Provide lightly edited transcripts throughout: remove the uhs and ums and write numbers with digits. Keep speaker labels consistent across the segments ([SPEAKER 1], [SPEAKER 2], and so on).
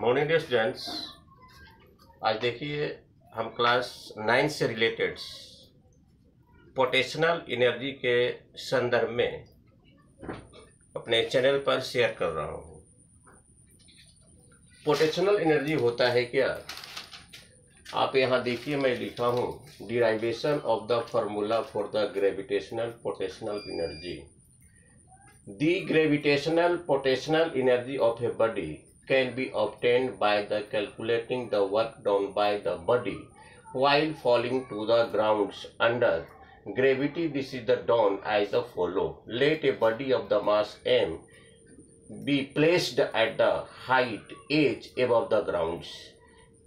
[SPEAKER 1] Morning day students, आज देखिए हम क्लास 9 से रिलेटेड पोटेंशियल एनर्जी के संदर्भ में अपने चैनल पर शेयर कर रहा हूँ। पोटेंशियल एनर्जी होता है क्या? आप यहाँ देखिए, मैं लिखा हूँ derivation of the formula for the gravitational potential energy. The gravitational potential energy of a body can be obtained by the calculating the work done by the body while falling to the grounds under gravity. This is the done as the follow. Let a body of the mass m be placed at the height h above the grounds.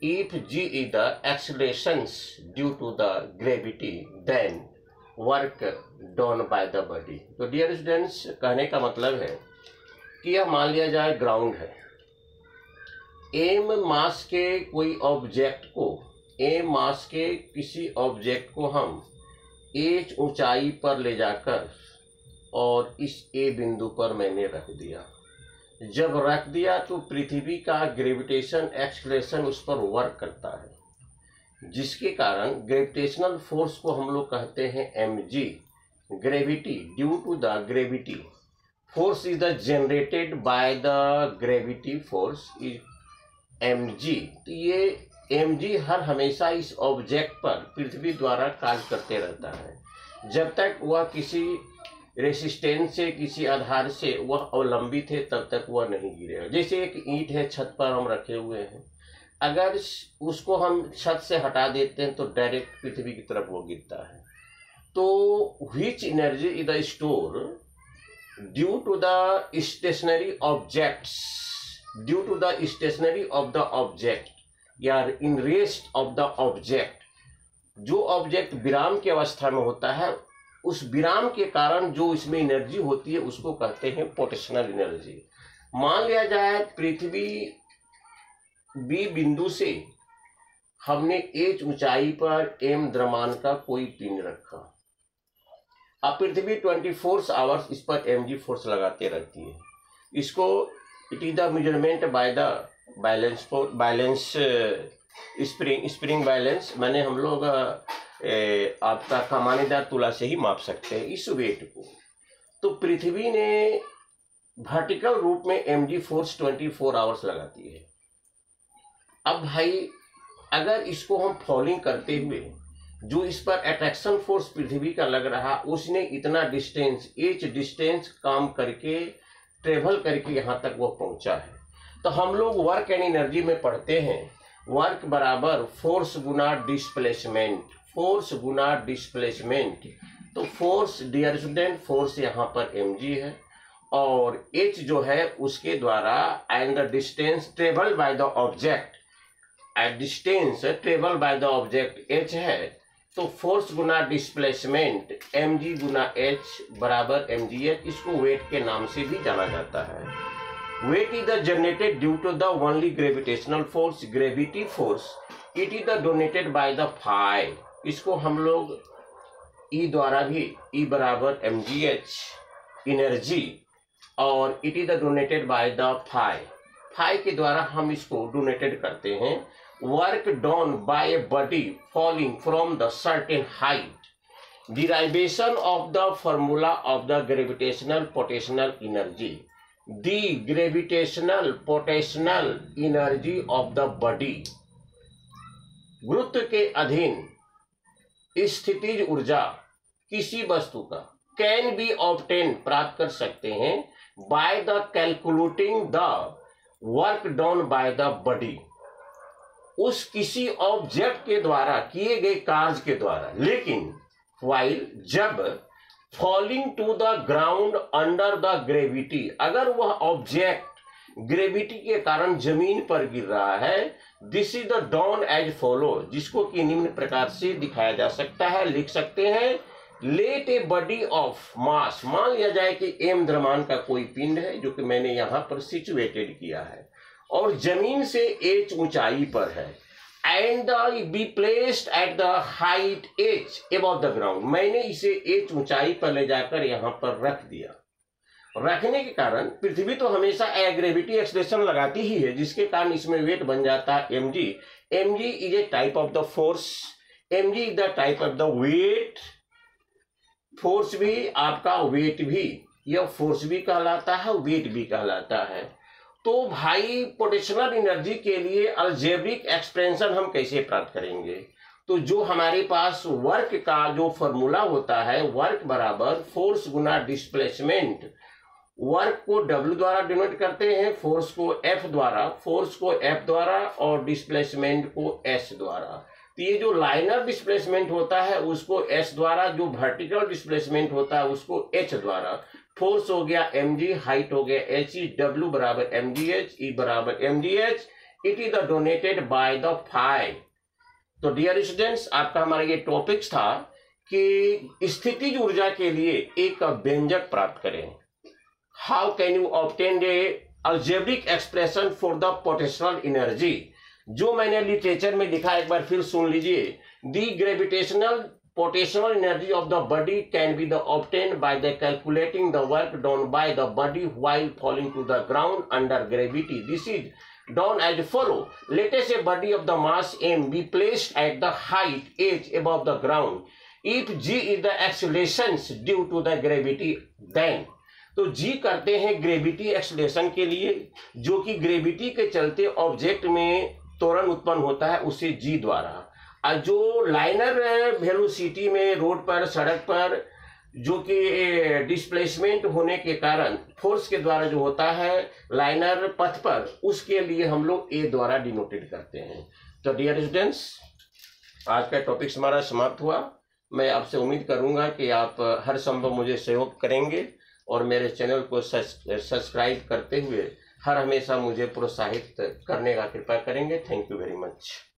[SPEAKER 1] If g is the accelerations due to the gravity, then work done by the body. तो dear students, कहने का मतलब है कि यह मान लिया जाए ग्राउंड है, एम मास के कोई ऑब्जेक्ट को, एम मास के किसी ऑब्जेक्ट को हम एच ऊंचाई पर ले जाकर और इस ए बिंदु पर मैंने रख दिया। जब रख दिया तो पृथ्वी का ग्रेविटेशन एक्सलेशन उस पर वर्क करता है, जिसके कारण ग्रेविटेशनल फोर्स को हम लोग कहते हैं mg। Gravity due to the gravity force is the generated by the gravity force is mg। तो ये mg हर हमेशा इस ऑब्जेक्ट पर पृथ्वी द्वारा कार्य करते रहता है। जब तक वह किसी रेसिस्टेंस से, किसी आधार से वह अवलंबित है, तब तक वह नहीं गिरेगा। जैसे एक ईंट है, छत पर हम रखे हुए हैं, अगर उसको हम छत से हटा देते हैं तो डायरेक्ट पृथ्वी की तरफ वो गिरता है। तो which energy is the store due to the stationary objects, due to the stationary of the object या in rest of the object। जो ऑब्जेक्ट विराम की अवस्था में होता है, उस विराम के कारण जो इसमें एनर्जी होती है उसको कहते हैं पोटेंशियल एनर्जी। मान लिया जाए पृथ्वी बी बिंदु से हमने एच ऊंचाई पर एम द्रव्यमान का कोई पिंड रखा। अब पृथ्वी 24 आवर्स इस पर mg फोर्स लगाते रहती है। इसको it is the measurement by the balance spring balance, मैंने हम लोग आपका कमानेदार तुला से ही माप सकते हैं इस वेट को। तो पृथ्वी ने वर्टिकल रूप में mg फोर्स 24 आवर्स लगाती है। अब भाई अगर इसको हम फॉलिंग करते हुए जो इस पर अट्रैक्शन फोर्स पृथ्वी का लग रहा, उसने इतना डिस्टेंस h डिस्टेंस काम करके ट्रेवल करके यहाँ तक वो पहुंचा है। तो हम लोग वर्क एंड एनर्जी में पढ़ते हैं वर्क बराबर फोर्स गुना डिस्प्लेसमेंट, फोर्स गुना डिस्प्लेसमेंट। तो फोर्स डियर स्टूडेंट, फोर्स यहाँ पर mg है और h जो है उसके द्वारा and the distance travel by the object, at distance travel by the object h है। तो फोर्स गुना डिस्प्लेसमेंट mg गुना h बराबर mgh। इसको वेट के नाम से भी जाना जाता है। Weight is the generated due to the only gravitational force, gravity force it is the denoted by the phi. इसको हम लोग E द्वारा भी, E बराबर mgh एनर्जी और it is the denoted by the phi, phi के द्वारा हम इसको डोनेटेड करते हैं। Work done by a body falling from the certain height, derivation of the formula of the gravitational potential energy। the gravitational potential energy of the body, गुरुत्व के अधीन स्थितिज ऊर्जा किसी वस्तु का कैन बी ऑब्टेन प्राप्त कर सकते हैं by the calculating the work done by the body, उस किसी ऑब्जेक्ट के द्वारा किए गए कार्य के द्वारा। लेकिन व्हाइल जब falling to the ground under the gravity, अगर वह ऑब्जेक्ट ग्रेविटी के कारण जमीन पर गिर रहा है, this is the done as follow, जिसको कि निम्न प्रकार से दिखाया जा सकता है, लिख सकते हैं। Let a body of mass, मान लिया जाए कि एम द्रव्यमान का कोई पिंड है जो कि मैंने यहां पर सिचुएटेड किया है और जमीन से h ऊंचाई पर है, and be placed at the height h above the ground. मैंने इसे h ऊंचाई पर ले जाकर यहाँ पर रख दिया रखने के कारण पृथ्वी तो हमेशा ग्रेविटी एक्सलेशन लगाती ही है, जिसके कारण इसमें वेट बन जाता है mg। mg is a type of the force, mg is the type of the weight. Force भी आपका वेट भी, यह फोर्स भी कहलाता है, वेट भी कहलाता है। तो भाई पोटेंशियल एनर्जी के लिए अलजेब्रिक एक्सप्रेशन हम कैसे प्राप्त करेंगे? तो जो हमारे पास वर्क का जो फॉर्मूला होता है, वर्क बराबर फोर्स गुना डिस्प्लेसमेंट। वर्क को W द्वारा डिनोट करते हैं, फोर्स को F द्वारा और डिस्प्लेसमेंट को S द्वारा। तो ये जो लाइनर डिस्प्लेसमेंट होता है उसको S द्वारा, जो वर्टिकल डिस्प्लेसमेंट होता है उसको H द्वारा। फोर्स हो गया mg, हाइट हो गया h, W बराबर mgh, E बराबर mgh। It is denoted by the phi. तो डियर स्टूडेंट्स, आपका हमारा ये टॉपिक्स था कि स्थितिज ऊर्जा के लिए एक व्यंजक प्राप्त करें। How can you obtain a algebraic expression for the potential energy? जो मैंने लिटरेचर में लिखा एक बार फिर सुन लीजिए। The gravitational potential energy of the body can be obtained by the calculating the work done by the body while falling to the ground under gravity. This is done as follow. Let us say body of the mass m be placed at the height h above the ground. If g is the accelerations due to the gravity, then तो g करते हैं gravity acceleration के लिए, जो कि gravity के चलते object में त्वरण उत्पन्न होता है उसे g द्वारा। जो लाइनर वेलोसिटी में रोड पर, सड़क पर जो कि डिस्प्लेसमेंट होने के कारण फोर्स के द्वारा जो होता है लाइनर पथ पर, उसके लिए हम लोग ए द्वारा डिनोटेड करते हैं। तो डियर स्टूडेंट्स, आज का टॉपिक हमारा समाप्त हुआ। मैं आपसे उम्मीद करूंगा कि आप हर संभव मुझे सहयोग करेंगे और मेरे चैनल को सब्सक्राइब करते हुए हर हमेशा मुझे प्रोत्साहित करने का कृपा करेंगे। Thank you very much.